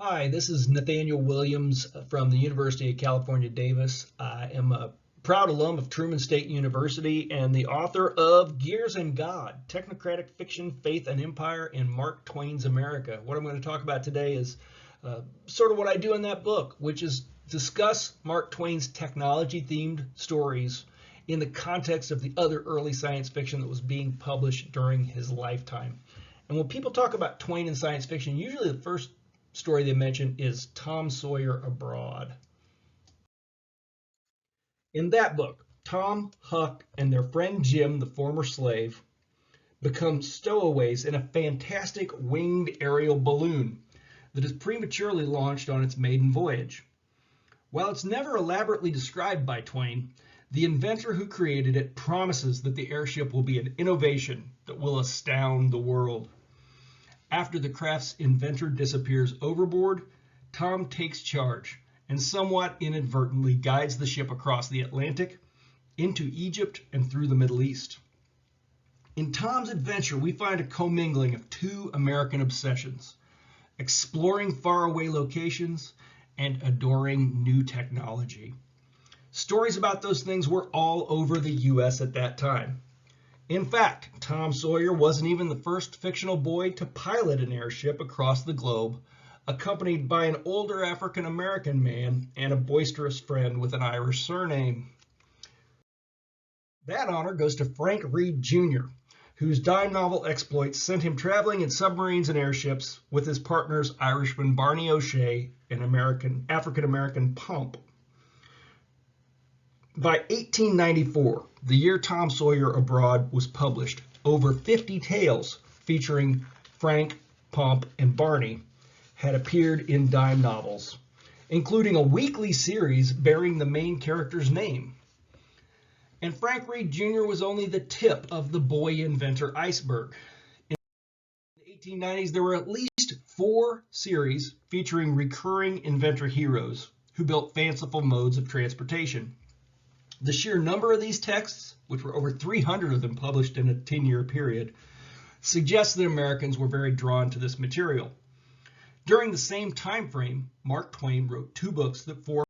Hi, this is Nathaniel Williams from the University of California, Davis. I am a proud alum of Truman State University and the author of Gears and God, Technocratic Fiction, Faith, and Empire in Mark Twain's America. What I'm going to talk about today is sort of what I do in that book, which is discuss Mark Twain's technology-themed stories in the context of the other early science fiction that was being published during his lifetime. And when people talk about Twain in science fiction, usually the first story they mention is Tom Sawyer Abroad. In that book, Tom, Huck, and their friend Jim, the former slave, become stowaways in a fantastic winged aerial balloon that is prematurely launched on its maiden voyage. While it's never elaborately described by Twain, the inventor who created it promises that the airship will be an innovation that will astound the world. After the craft's inventor disappears overboard, Tom takes charge and somewhat inadvertently guides the ship across the Atlantic, into Egypt, and through the Middle East. In Tom's adventure, we find a commingling of two American obsessions: exploring faraway locations and adoring new technology. Stories about those things were all over the U.S. at that time. In fact, Tom Sawyer wasn't even the first fictional boy to pilot an airship across the globe, accompanied by an older African-American man and a boisterous friend with an Irish surname. That honor goes to Frank Reed Jr., whose dime novel exploits sent him traveling in submarines and airships with his partners Irishman Barney O'Shea and African-American Pomp. By 1894, the year Tom Sawyer Abroad was published, over 50 tales featuring Frank, Pomp, and Barney had appeared in dime novels, including a weekly series bearing the main character's name. And Frank Reed Jr. was only the tip of the boy inventor iceberg. In the 1890s, there were at least 4 series featuring recurring inventor heroes who built fanciful modes of transportation. The sheer number of these texts, which were over 300 of them published in a 10-year period, suggests that Americans were very drawn to this material. During the same time frame, Mark Twain wrote 2 books that formed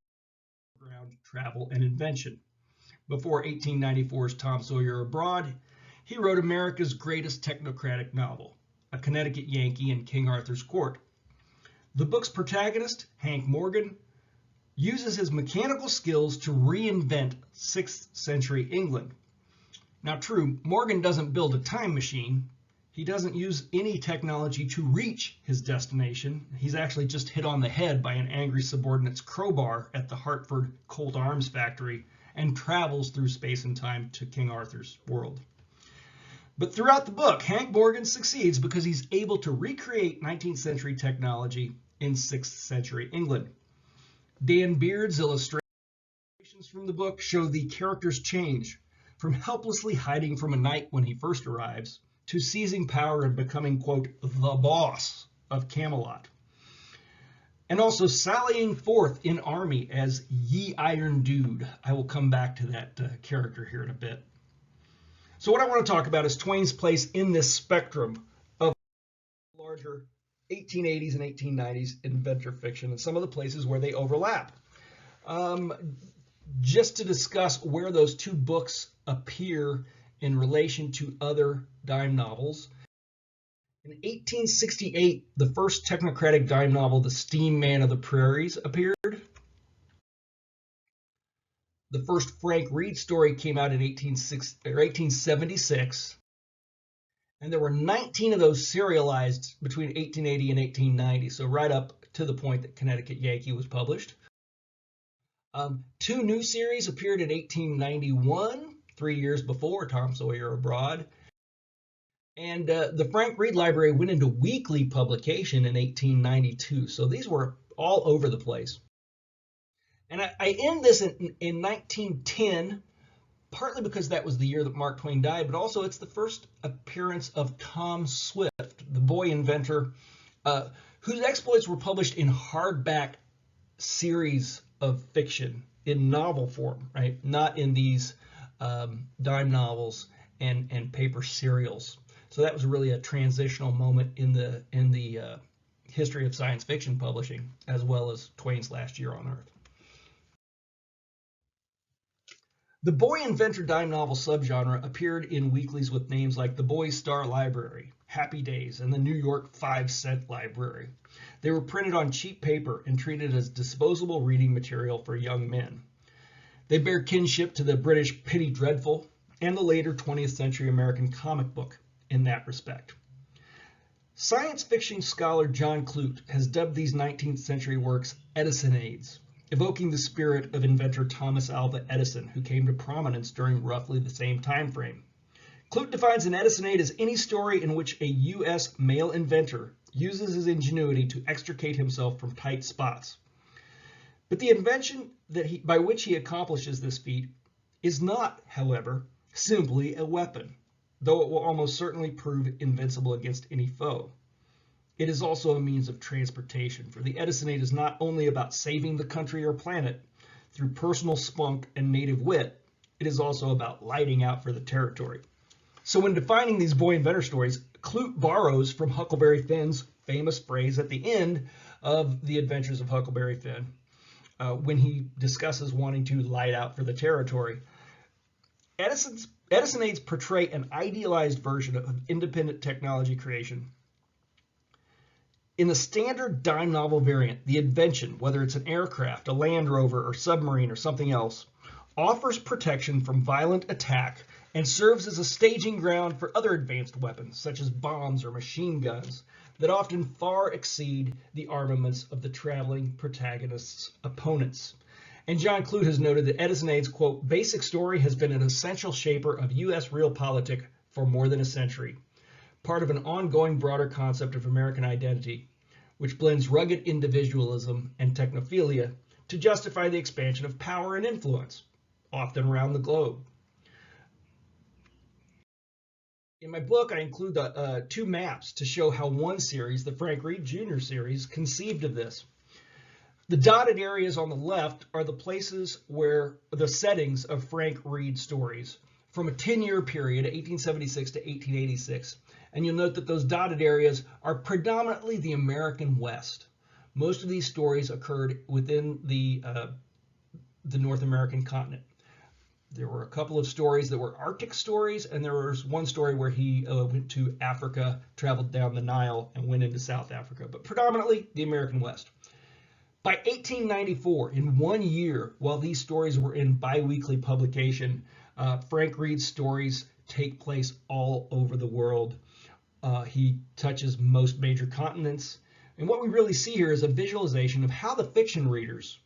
around travel and invention. Before 1894's Tom Sawyer Abroad, he wrote America's greatest technocratic novel, A Connecticut Yankee in King Arthur's Court. The book's protagonist, Hank Morgan, uses his mechanical skills to reinvent 6th century England. Now true, Morgan doesn't build a time machine. He doesn't use any technology to reach his destination. He's actually just hit on the head by an angry subordinate's crowbar at the Hartford Colt Arms factory and travels through space and time to King Arthur's world. But throughout the book, Hank Morgan succeeds because he's able to recreate 19th century technology in 6th century England. Dan Beard's illustrations from the book show the character's change from helplessly hiding from a knight when he first arrives to seizing power and becoming, quote, the boss of Camelot. And also sallying forth in army as Ye Iron Dude. I will come back to that character here in a bit. So what I want to talk about is Twain's place in this spectrum of larger 1880s and 1890s inventor fiction and some of the places where they overlap. Just to discuss where those 2 books appear in relation to other dime novels. In 1868, the first technocratic dime novel, The Steam Man of the Prairies, appeared. The first Frank Reed story came out in 1876. And there were 19 of those serialized between 1880 and 1890, so right up to the point that Connecticut Yankee was published. 2 new series appeared in 1891, 3 years before Tom Sawyer Abroad. And the Frank Reed Library went into weekly publication in 1892, so these were all over the place. And I end this in 1910, partly because that was the year that Mark Twain died, but also it's the first appearance of Tom Swift, the boy inventor, whose exploits were published in hardback series of fiction in novel form, right? Not in these dime novels and paper serials. So that was really a transitional moment in the history of science fiction publishing, as well as Twain's Last Year on Earth. The boy inventor dime novel subgenre appeared in weeklies with names like the Boys Star Library, Happy Days, and the New York 5-Cent Library. They were printed on cheap paper and treated as disposable reading material for young men. They bear kinship to the British Penny Dreadful and the later 20th century American comic book in that respect. Science fiction scholar John Clute has dubbed these 19th century works Edisonades, evoking the spirit of inventor Thomas Alva Edison, who came to prominence during roughly the same time frame. Clute defines an Edisonade as any story in which a U.S. male inventor uses his ingenuity to extricate himself from tight spots. But the invention by which he accomplishes this feat is not, however, simply a weapon, though it will almost certainly prove invincible against any foe. It is also a means of transportation, for the Edisonade is not only about saving the country or planet through personal spunk and native wit, it is also about lighting out for the territory. So when defining these boy inventor stories, Clute borrows from Huckleberry Finn's famous phrase at the end of The Adventures of Huckleberry Finn, when he discusses wanting to light out for the territory. Edisonades portray an idealized version of independent technology creation. In the standard dime novel variant, the invention, whether it's an aircraft, a Land Rover, or submarine, or something else, offers protection from violent attack and serves as a staging ground for other advanced weapons, such as bombs or machine guns, that often far exceed the armaments of the traveling protagonist's opponents. And John Clute has noted that Edisonades' quote, basic story has been an essential shaper of U.S. realpolitik for more than a century, part of an ongoing broader concept of American identity, which blends rugged individualism and technophilia to justify the expansion of power and influence, often around the globe. In my book, I include two maps to show how one series, the Frank Reed Jr. series, conceived of this. The dotted areas on the left are the places where the settings of Frank Reed stories from a 10-year period, 1876 to 1886. And you'll note that those dotted areas are predominantly the American West. Most of these stories occurred within the North American continent. There were a couple of stories that were Arctic stories, and there was one story where he went to Africa, traveled down the Nile, and went into South Africa, but predominantly the American West. By 1894, in 1 year, while these stories were in bi-weekly publication, Frank Reed's stories take place all over the world. He touches most major continents. And what we really see here is a visualization of how the fiction readers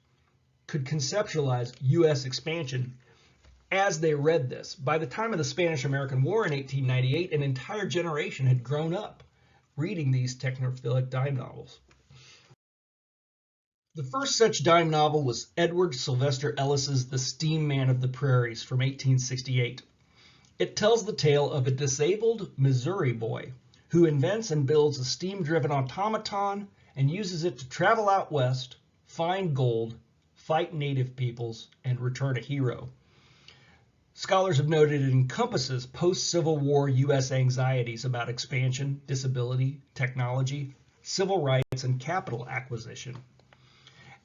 could conceptualize U.S. expansion as they read this. By the time of the Spanish-American War in 1898, an entire generation had grown up reading these technophilic dime novels. The first such dime novel was Edward Sylvester Ellis's The Steam Man of the Prairies from 1868. It tells the tale of a disabled Missouri boy who invents and builds a steam-driven automaton and uses it to travel out west, find gold, fight native peoples, and return a hero. Scholars have noted it encompasses post-Civil War U.S. anxieties about expansion, disability, technology, civil rights, and capital acquisition.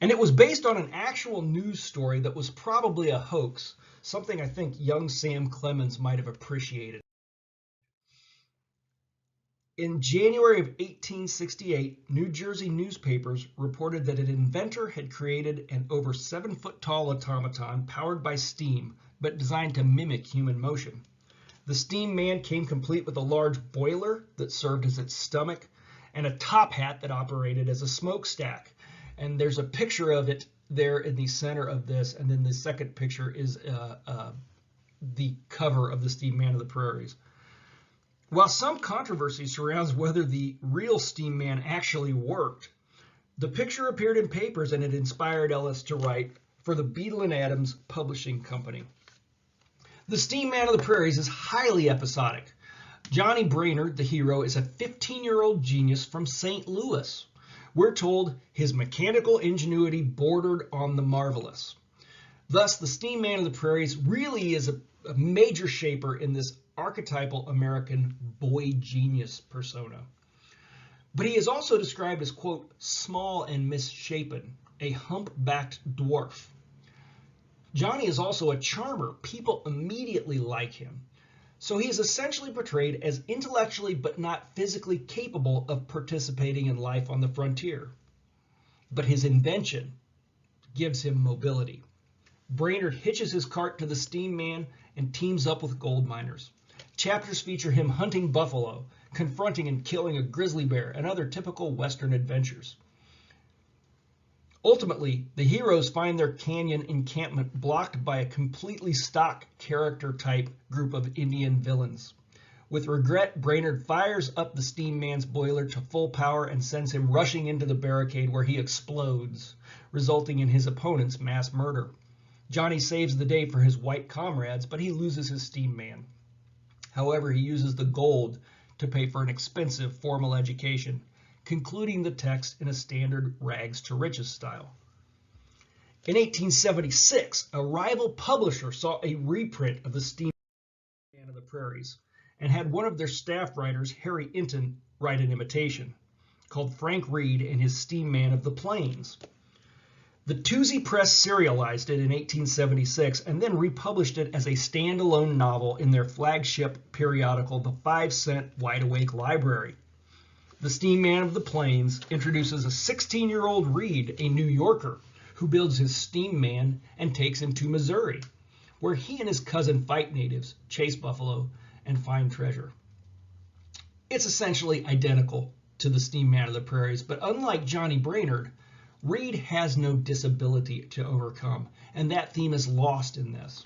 And it was based on an actual news story that was probably a hoax, something I think young Sam Clemens might have appreciated. In January of 1868, New Jersey newspapers reported that an inventor had created an over 7-foot-tall automaton powered by steam, but designed to mimic human motion. The Steam Man came complete with a large boiler that served as its stomach and a top hat that operated as a smokestack. And there's a picture of it there in the center of this, and then the second picture is the cover of the Steam Man of the Prairies. While some controversy surrounds whether the real Steam Man actually worked, the picture appeared in papers and it inspired Ellis to write for the Beadle and Adams Publishing Company. The Steam Man of the Prairies is highly episodic. Johnny Brainerd, the hero, is a 15-year-old genius from St. Louis. We're told his mechanical ingenuity bordered on the marvelous. Thus, the Steam Man of the Prairies really is a major shaper in this archetypal American boy genius persona. But he is also described as, quote, small and misshapen, a hump-backed dwarf. Johnny is also a charmer. People immediately like him. So he is essentially portrayed as intellectually but not physically capable of participating in life on the frontier. But his invention gives him mobility. Brainerd hitches his cart to the steam man and teams up with gold miners. Chapters feature him hunting buffalo, confronting and killing a grizzly bear, and other typical Western adventures. Ultimately, the heroes find their canyon encampment blocked by a completely stock character type group of Indian villains. With regret, Brainerd fires up the steam man's boiler to full power and sends him rushing into the barricade where he explodes, resulting in his opponent's mass murder. Johnny saves the day for his white comrades, but he loses his steam man. However, he uses the gold to pay for an expensive formal education, concluding the text in a standard rags to riches style. In 1876, a rival publisher saw a reprint of the Steam Man of the Prairies and had one of their staff writers, Harry Inton, write an imitation, called Frank Reed and His Steam Man of the Plains. The Toosie Press serialized it in 1876 and then republished it as a standalone novel in their flagship periodical, The 5-Cent Wide Awake Library. The Steam Man of the Plains introduces a 16-year-old Reed, a New Yorker, who builds his steam man and takes him to Missouri, where he and his cousin fight natives, chase buffalo, and find treasure. It's essentially identical to the Steam Man of the Prairies, but unlike Johnny Brainerd, Reed has no disability to overcome, and that theme is lost in this.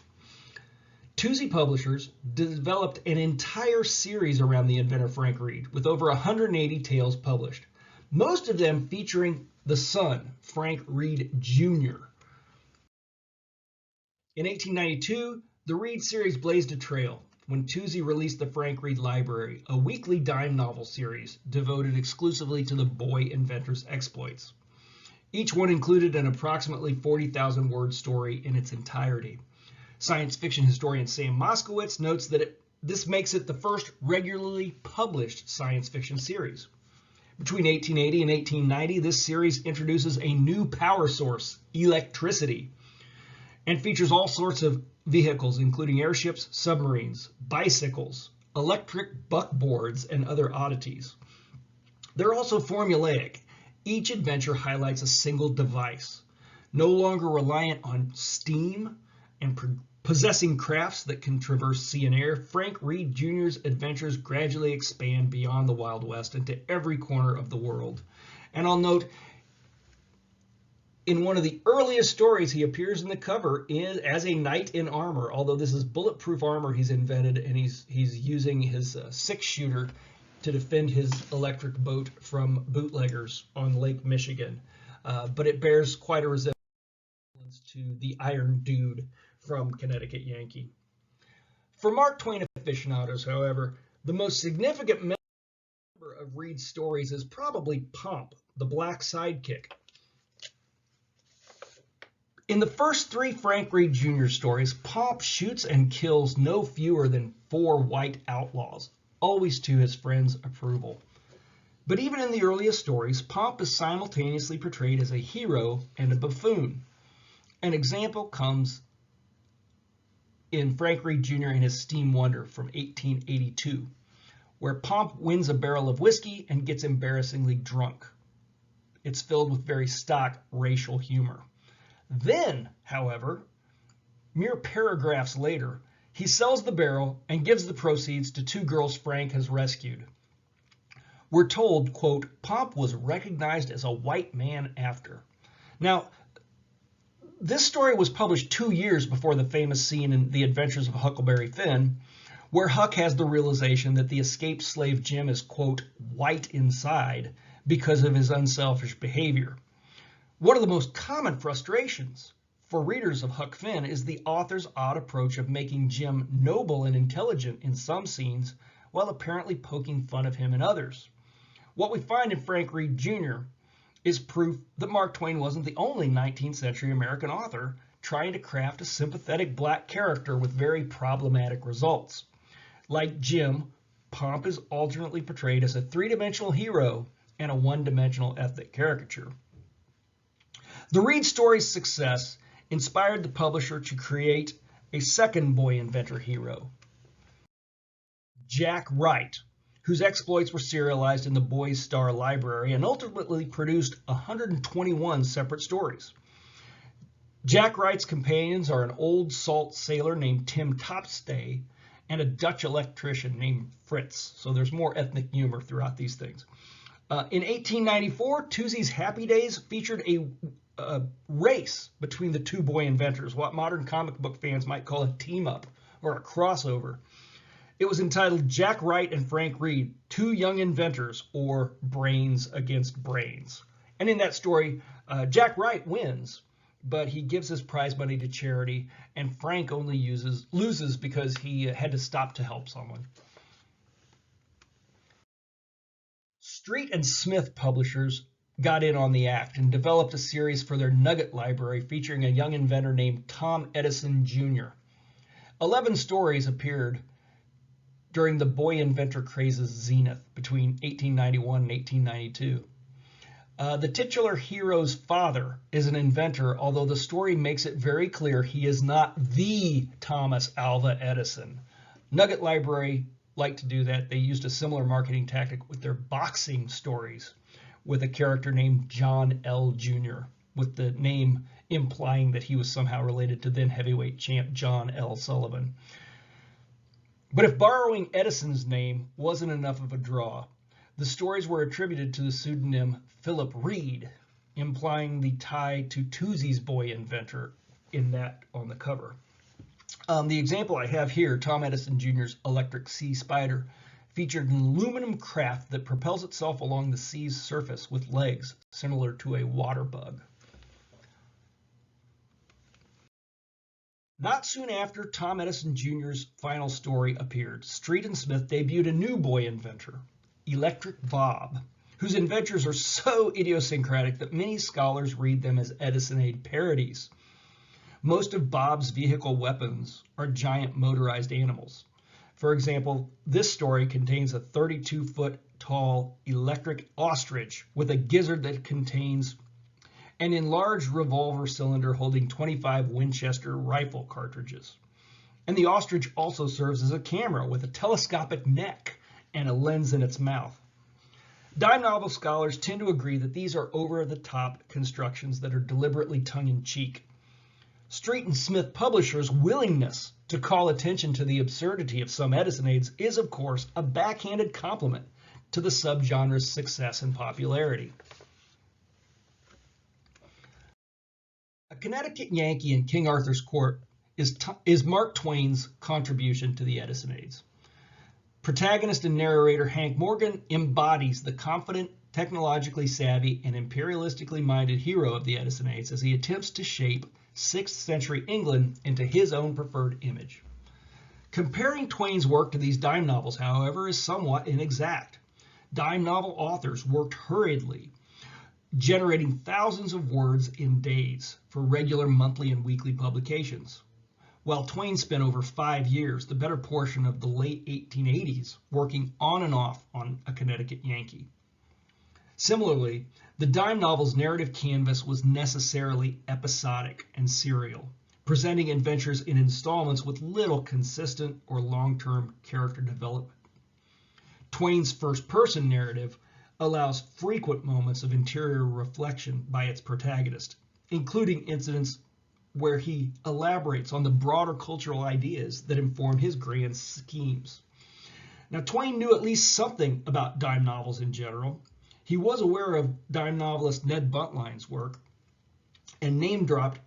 Toosie Publishers developed an entire series around the inventor Frank Reed, with over 180 tales published, most of them featuring the son, Frank Reed Jr. In 1892, the Reed series blazed a trail when Toosie released the Frank Reed Library, a weekly dime novel series devoted exclusively to the boy inventor's exploits. Each one included an approximately 40,000-word story in its entirety. Science fiction historian Sam Moskowitz notes that this makes it the first regularly published science fiction series. Between 1880 and 1890, this series introduces a new power source, electricity, and features all sorts of vehicles, including airships, submarines, bicycles, electric buckboards, and other oddities. They're also formulaic. Each adventure highlights a single device, no longer reliant on steam and possessing crafts that can traverse sea and air. Frank Reed Jr.'s adventures gradually expand beyond the Wild West into every corner of the world. And I'll note, in one of the earliest stories, he appears in the cover as a knight in armor, although this is bulletproof armor he's invented, and he's using his six-shooter to defend his electric boat from bootleggers on Lake Michigan. But it bears quite a resemblance to the Iron Dude from Connecticut Yankee. For Mark Twain aficionados, however, the most significant member of Reed's stories is probably Pomp, the black sidekick. In the first 3 Frank Reed Jr. stories, Pomp shoots and kills no fewer than 4 white outlaws, always to his friends' approval. But even in the earliest stories, Pomp is simultaneously portrayed as a hero and a buffoon. An example comes in Frank Reed Jr. and His Steam Wonder from 1882, where Pomp wins a barrel of whiskey and gets embarrassingly drunk. It's filled with very stock racial humor. Then, however, mere paragraphs later, he sells the barrel and gives the proceeds to 2 girls Frank has rescued. We're told, quote, Pomp was recognized as a white man after. Now, this story was published 2 years before the famous scene in The Adventures of Huckleberry Finn, where Huck has the realization that the escaped slave Jim is, quote, white inside because of his unselfish behavior. One of the most common frustrations for readers of Huck Finn is the author's odd approach of making Jim noble and intelligent in some scenes while apparently poking fun of him in others. What we find in Frank Reed Jr. is proof that Mark Twain wasn't the only 19th century American author trying to craft a sympathetic black character with very problematic results. Like Jim, Pomp is alternately portrayed as a 3-dimensional hero and a one-dimensional ethnic caricature. The Reed story's success inspired the publisher to create a second boy inventor hero, Jack Wright, whose exploits were serialized in the Boys Star Library and ultimately produced 121 separate stories. Jack Wright's companions are an old salt sailor named Tim Topstay and a Dutch electrician named Fritz. So there's more ethnic humor throughout these things. In 1894, Toozy's Happy Days featured a race between the two boy inventors, what modern comic book fans might call a team-up or a crossover. It was entitled Jack Wright and Frank Reed, Two Young Inventors, or Brains Against Brains. And in that story, Jack Wright wins, but he gives his prize money to charity, and Frank only loses because he had to stop to help someone. Street and Smith publishers got in on the act and developed a series for their Nugget library featuring a young inventor named Tom Edison Jr. 11 stories appeared during the boy inventor craze's zenith between 1891 and 1892. The titular hero's father is an inventor, although the story makes it very clear he is not the Thomas Alva Edison. Nugget Library liked to do that. They used a similar marketing tactic with their boxing stories with a character named John L. Jr., with the name implying that he was somehow related to then heavyweight champ John L. Sullivan. But if borrowing Edison's name wasn't enough of a draw, the stories were attributed to the pseudonym Philip Reed, implying the tie to Toozy's boy inventor in that on the cover. The example I have here, Tom Edison Jr.'s Electric Sea Spider, featured an aluminum craft that propels itself along the sea's surface with legs similar to a water bug. Not soon after Tom Edison Jr.'s final story appeared, Street and Smith debuted a new boy inventor, Electric Bob, whose adventures are so idiosyncratic that many scholars read them as Edisonade parodies. Most of Bob's vehicle weapons are giant motorized animals. For example, this story contains a 32-foot tall electric ostrich with a gizzard that contains an enlarged revolver cylinder holding 25 Winchester rifle cartridges. And the ostrich also serves as a camera with a telescopic neck and a lens in its mouth. Dime novel scholars tend to agree that these are over-the-top constructions that are deliberately tongue-in-cheek. Street and Smith publishers' willingness to call attention to the absurdity of some Edisonades is, of course, a backhanded compliment to the subgenre's success and popularity. A Connecticut Yankee in King Arthur's Court is Mark Twain's contribution to the Edisonades. Protagonist and narrator Hank Morgan embodies the confident, technologically savvy, and imperialistically minded hero of the Edisonades as he attempts to shape 6th century England into his own preferred image. Comparing Twain's work to these dime novels, however, is somewhat inexact. Dime novel authors worked hurriedly, generating thousands of words in days for regular monthly and weekly publications, while Twain spent over 5 years, the better portion of the late 1880s, working on and off on A Connecticut Yankee. Similarly, the dime novel's narrative canvas was necessarily episodic and serial, presenting adventures in installments with little consistent or long-term character development. Twain's first-person narrative allows frequent moments of interior reflection by its protagonist, including incidents where he elaborates on the broader cultural ideas that inform his grand schemes. Now, Twain knew at least something about dime novels in general. He was aware of dime novelist Ned Buntline's work and name-dropped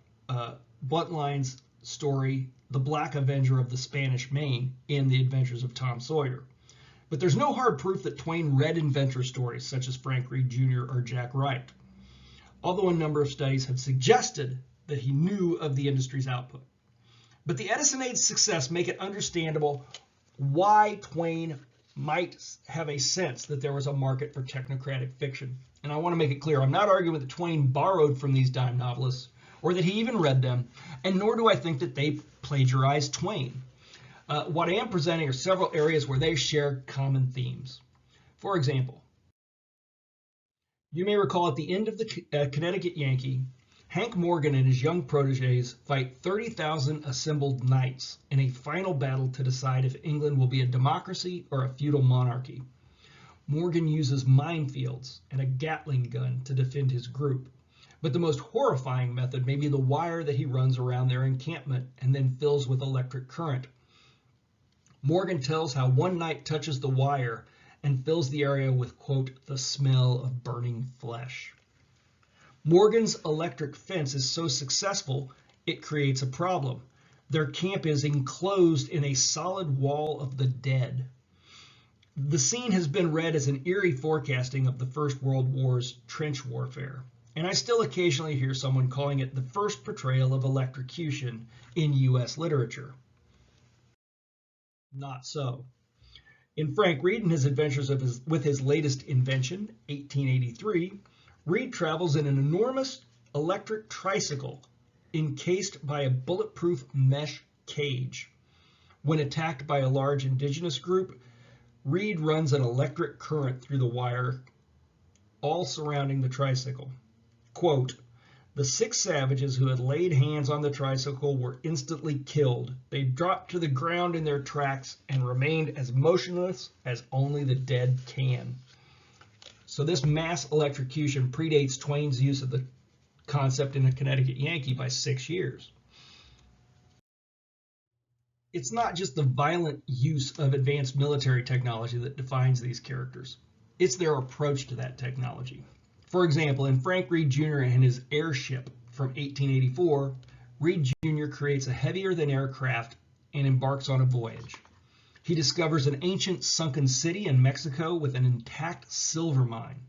Buntline's story, The Black Avenger of the Spanish Main, in The Adventures of Tom Sawyer. But there's no hard proof that Twain read inventor stories such as Frank Reed Jr. or Jack Wright, although a number of studies have suggested that he knew of the industry's output. But the Edisonades' success make it understandable why Twain might have a sense that there was a market for technocratic fiction. And I want to make it clear, I'm not arguing that Twain borrowed from these dime novelists or that he even read them, and nor do I think that they plagiarized Twain. What I am presenting are several areas where they share common themes. For example, You may recall at the end of the Connecticut Yankee, Hank Morgan and his young proteges fight 30,000 assembled knights in a final battle to decide if England will be a democracy or a feudal monarchy. Morgan uses minefields and a Gatling gun to defend his group. But the most horrifying method may be the wire that he runs around their encampment and then fills with electric current. Morgan tells how one knight touches the wire and fills the area with, quote, the smell of burning flesh. Morgan's electric fence is so successful, it creates a problem. Their camp is enclosed in a solid wall of the dead. The scene has been read as an eerie forecasting of the First World War's trench warfare, and I still occasionally hear someone calling it the first portrayal of electrocution in U.S. literature. Not so. In Frank Reed and his adventures with his latest invention, 1883, Reed travels in an enormous electric tricycle encased by a bulletproof mesh cage. When attacked by a large indigenous group, Reed runs an electric current through the wire, all surrounding the tricycle. Quote, the 6 savages who had laid hands on the tricycle were instantly killed. They dropped to the ground in their tracks and remained as motionless as only the dead can. So this mass electrocution predates Twain's use of the concept in a Connecticut Yankee by 6 years. It's not just the violent use of advanced military technology that defines these characters. It's their approach to that technology. For example, in Frank Reed Jr. and his airship from 1884, Reed Jr. creates a heavier-than-air craft and embarks on a voyage. He discovers an ancient sunken city in Mexico with an intact silver mine.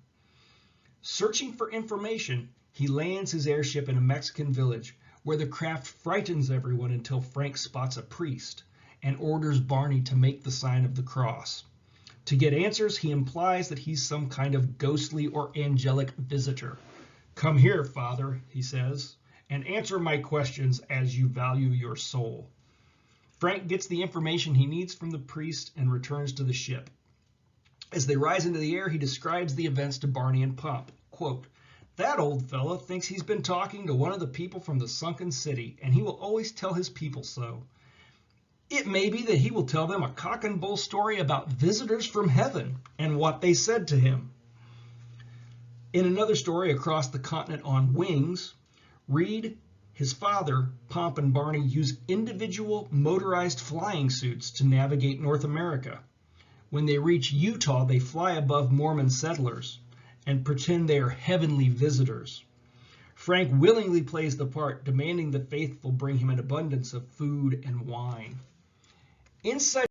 Searching for information, he lands his airship in a Mexican village where the craft frightens everyone until Frank spots a priest and orders Barney to make the sign of the cross. To get answers, he implies that he's some kind of ghostly or angelic visitor. Come here, Father, he says, and answer my questions as you value your soul. Frank gets the information he needs from the priest and returns to the ship. As they rise into the air, he describes the events to Barney and Pump. Quote, that old fella thinks he's been talking to one of the people from the sunken city, and he will always tell his people so. It may be that he will tell them a cock and bull story about visitors from heaven and what they said to him. In another story, Across the Continent on Wings, Reed, his father, Pomp, and Barney use individual motorized flying suits to navigate North America. When they reach Utah, they fly above Mormon settlers and pretend they are heavenly visitors. Frank willingly plays the part, demanding the faithful bring him an abundance of food and wine. In such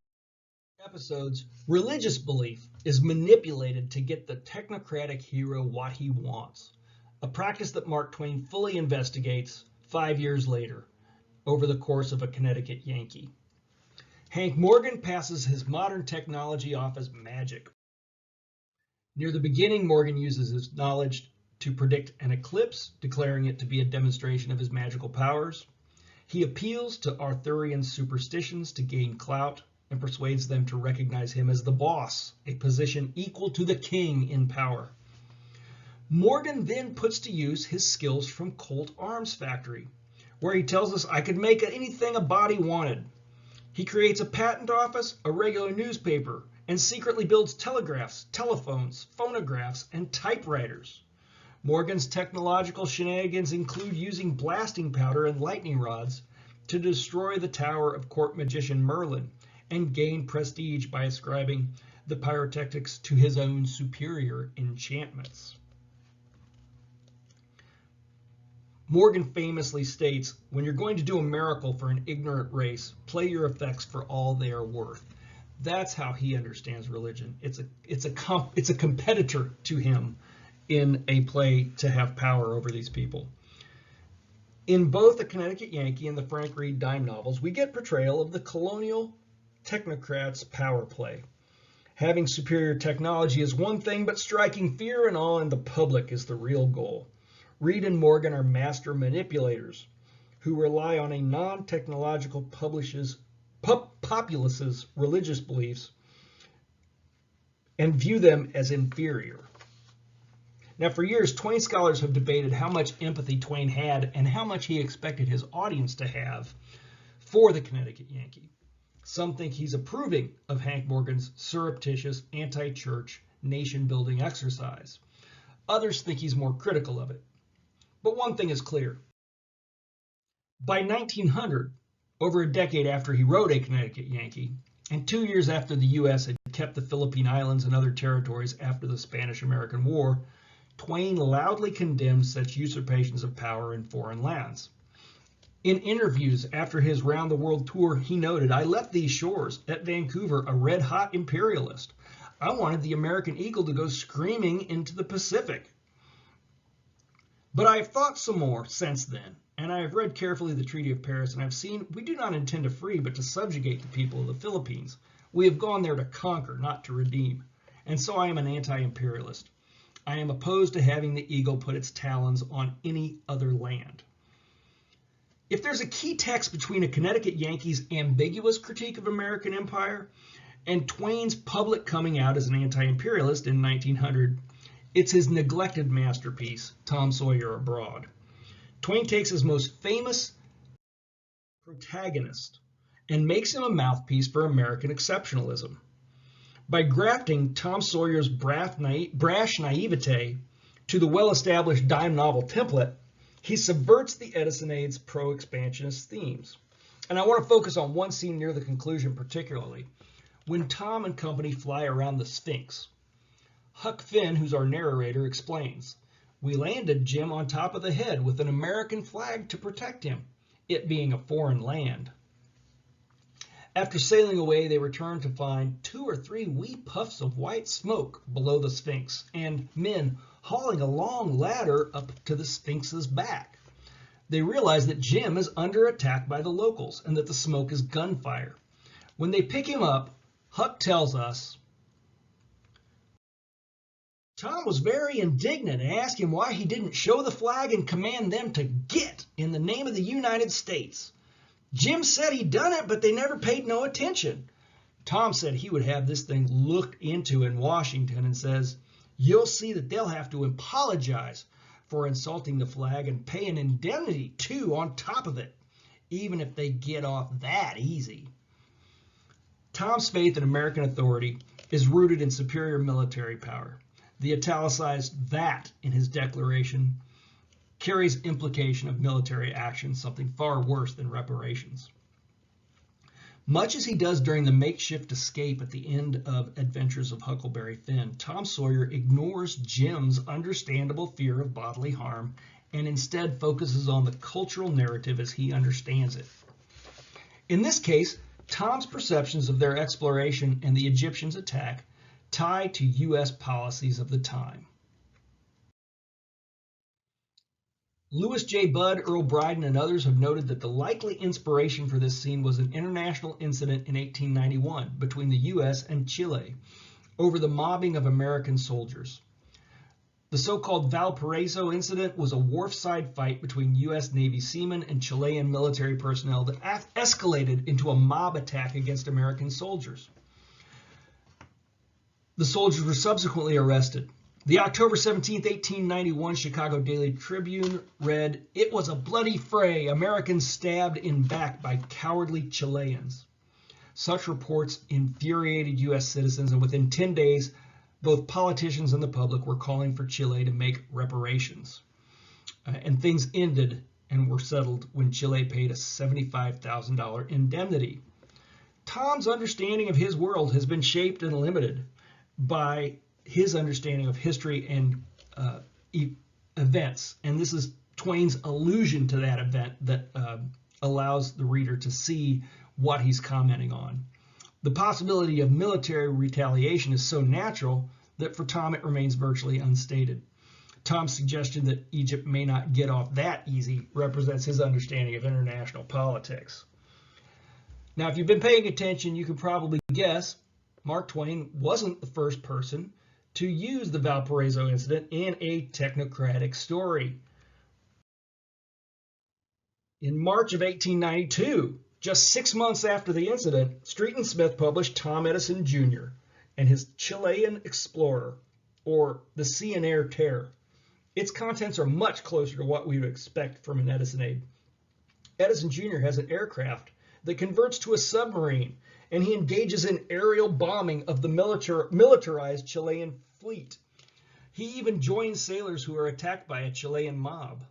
episodes, religious belief is manipulated to get the technocratic hero what he wants, a practice that Mark Twain fully investigates 5 years later over the course of a Connecticut Yankee. Hank Morgan passes his modern technology off as magic. Near the beginning, Morgan uses his knowledge to predict an eclipse, declaring it to be a demonstration of his magical powers. He appeals to Arthurian superstitions to gain clout and persuades them to recognize him as the boss, a position equal to the king in power. Morgan then puts to use his skills from Colt Arms Factory, where he tells us I could make anything a body wanted. He creates a patent office, a regular newspaper, and secretly builds telegraphs, telephones, phonographs, and typewriters. Morgan's technological shenanigans include using blasting powder and lightning rods to destroy the tower of court magician Merlin and gain prestige by ascribing the pyrotechnics to his own superior enchantments. Morgan famously states, when you're going to do a miracle for an ignorant race, play your effects for all they are worth. That's how he understands religion. It's a competitor to him in a play to have power over these people. In both the Connecticut Yankee and the Frank Reed dime novels, we get portrayal of the colonial technocrats' power play. Having superior technology is one thing, but striking fear and awe in the public is the real goal. Reed and Morgan are master manipulators who rely on a non-technological populace's religious beliefs and view them as inferior. Now, for years, Twain scholars have debated how much empathy Twain had and how much he expected his audience to have for the Connecticut Yankee. Some think he's approving of Hank Morgan's surreptitious, anti-church, nation-building exercise. Others think he's more critical of it. But one thing is clear. By 1900, over a decade after he wrote A Connecticut Yankee, and 2 years after the U.S. had kept the Philippine Islands and other territories after the Spanish-American War, Twain loudly condemned such usurpations of power in foreign lands. In interviews after his round-the-world tour, he noted, "I left these shores at Vancouver a red-hot imperialist. I wanted the American eagle to go screaming into the Pacific. But I have thought some more since then, and I have read carefully the Treaty of Paris, and I have seen we do not intend to free, but to subjugate the people of the Philippines. We have gone there to conquer, not to redeem. And so I am an anti-imperialist. I am opposed to having the eagle put its talons on any other land." If there's a key text between A Connecticut Yankee's ambiguous critique of American empire and Twain's public coming out as an anti-imperialist in 1900, it's his neglected masterpiece, Tom Sawyer Abroad. Twain takes his most famous protagonist and makes him a mouthpiece for American exceptionalism. By grafting Tom Sawyer's brash naivete to the well-established dime novel template, he subverts the Edisonaids' pro-expansionist themes. And I want to focus on one scene near the conclusion particularly, when Tom and company fly around the Sphinx. Huck Finn, who's our narrator, explains, "We landed Jim on top of the head with an American flag to protect him, it being a foreign land." After sailing away, they return to find 2 or 3 wee puffs of white smoke below the Sphinx and men hauling a long ladder up to the Sphinx's back. They realize that Jim is under attack by the locals and that the smoke is gunfire. When they pick him up, Huck tells us, "Tom was very indignant and asked him why he didn't show the flag and command them to get in the name of the United States. Jim said he'd done it, but they never paid no attention. Tom said he would have this thing looked into in Washington and says, 'You'll see that they'll have to apologize for insulting the flag and pay an indemnity too on top of it, even if they get off that easy.'" Tom's faith in American authority is rooted in superior military power. The italicized "that" in his declaration carries implication of military action, something far worse than reparations. Much as he does during the makeshift escape at the end of Adventures of Huckleberry Finn, Tom Sawyer ignores Jim's understandable fear of bodily harm and instead focuses on the cultural narrative as he understands it. In this case, Tom's perceptions of their exploration and the Egyptians' attack tie to U.S. policies of the time. Lewis J. Budd, Earl Bryden, and others have noted that the likely inspiration for this scene was an international incident in 1891 between the U.S. and Chile over the mobbing of American soldiers. The so-called Valparaiso incident was a wharfside fight between U.S. Navy seamen and Chilean military personnel that escalated into a mob attack against American soldiers. The soldiers were subsequently arrested. The October 17, 1891 Chicago Daily Tribune read, "It was a bloody fray, Americans stabbed in back by cowardly Chileans." Such reports infuriated U.S. citizens, and within 10 days, both politicians and the public were calling for Chile to make reparations. And things ended and were settled when Chile paid a $75,000 indemnity. Tom's understanding of his world has been shaped and limited by his understanding of history and events. And this is Twain's allusion to that event that allows the reader to see what he's commenting on. The possibility of military retaliation is so natural that for Tom it remains virtually unstated. Tom's suggestion that Egypt may not get off that easy represents his understanding of international politics. Now, if you've been paying attention, you can probably guess Mark Twain wasn't the first person to use the Valparaiso incident in a technocratic story. In March of 1892, just 6 months after the incident, Street and Smith published Tom Edison Jr. and his Chilean Explorer, or the Sea and Air Terror. Its contents are much closer to what we would expect from an Edison aid. Edison Jr. has an aircraft that converts to a submarine, and he engages in aerial bombing of the militarized Chilean fleet. He even joins sailors who are attacked by a Chilean mob.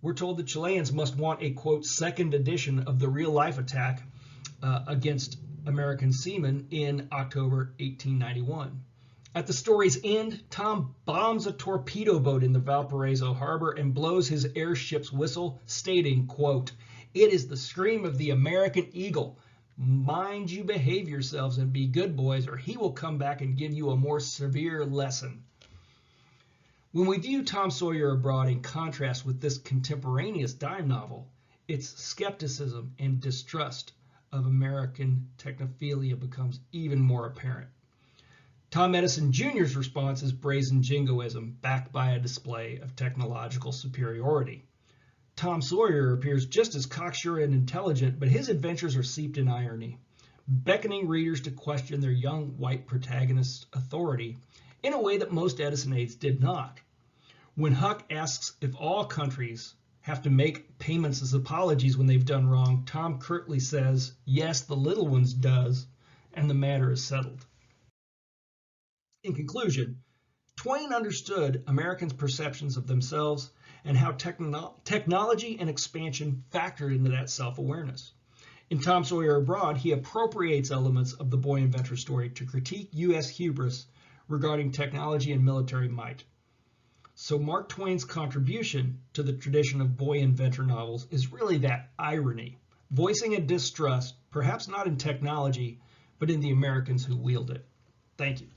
We're told the Chileans must want a, quote, second edition of the real-life attack against American seamen in October 1891. At the story's end, Tom bombs a torpedo boat in the Valparaiso harbor and blows his airship's whistle, stating, quote, "It is the scream of the American eagle. Mind you behave yourselves and be good boys, or he will come back and give you a more severe lesson." When we view Tom Sawyer Abroad in contrast with this contemporaneous dime novel, its skepticism and distrust of American technophilia becomes even more apparent. Tom Edison Jr.'s response is brazen jingoism backed by a display of technological superiority. Tom Sawyer appears just as cocksure and intelligent, but his adventures are steeped in irony, beckoning readers to question their young white protagonist's authority in a way that most Edisonites did not. When Huck asks if all countries have to make payments as apologies when they've done wrong, Tom curtly says, "Yes, the little ones does," and the matter is settled. In conclusion, Twain understood Americans' perceptions of themselves and how technology and expansion factored into that self-awareness. In Tom Sawyer Abroad, he appropriates elements of the boy inventor story to critique U.S. hubris regarding technology and military might. So Mark Twain's contribution to the tradition of boy inventor novels is really that irony, voicing a distrust, perhaps not in technology, but in the Americans who wield it. Thank you.